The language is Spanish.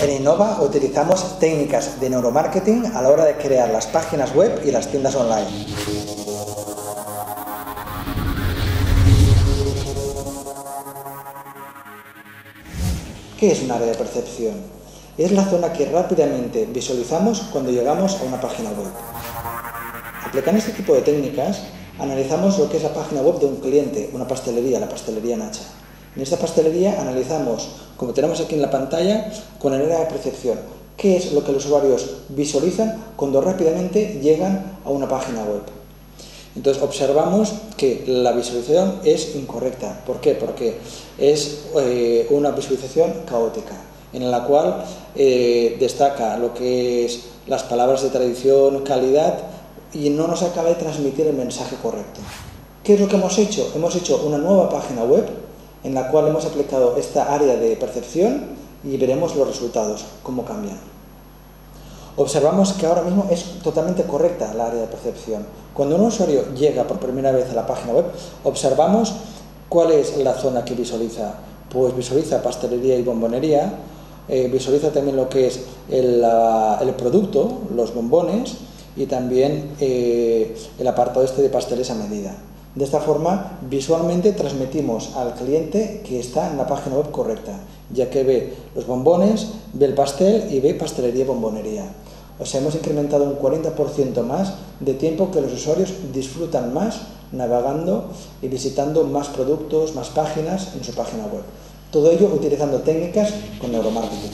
En Innova utilizamos técnicas de neuromarketing a la hora de crear las páginas web y las tiendas online. ¿Qué es un área de percepción? Es la zona que rápidamente visualizamos cuando llegamos a una página web. Aplicando este tipo de técnicas, analizamos lo que es la página web de un cliente, una pastelería, la pastelería Nacha. En esta pastelería analizamos, como tenemos aquí en la pantalla, con el área de percepción, qué es lo que los usuarios visualizan cuando rápidamente llegan a una página web. Entonces observamos que la visualización es incorrecta. ¿Por qué? Porque es una visualización caótica, en la cual destaca lo que es las palabras de tradición, calidad, y no nos acaba de transmitir el mensaje correcto. ¿Qué es lo que hemos hecho? Hemos hecho una nueva página web en la cual hemos aplicado esta área de percepción y veremos los resultados, cómo cambian. Observamos que ahora mismo es totalmente correcta la área de percepción. Cuando un usuario llega por primera vez a la página web, observamos cuál es la zona que visualiza. Pues visualiza pastelería y bombonería, visualiza también lo que es el producto, los bombones, y también el apartado de pasteles a medida. De esta forma, visualmente transmitimos al cliente que está en la página web correcta, ya que ve los bombones, ve el pastel y ve pastelería y bombonería. O sea, hemos incrementado un 40% más de tiempo que los usuarios disfrutan más navegando y visitando más productos, más páginas en su página web. Todo ello utilizando técnicas con neuromarketing.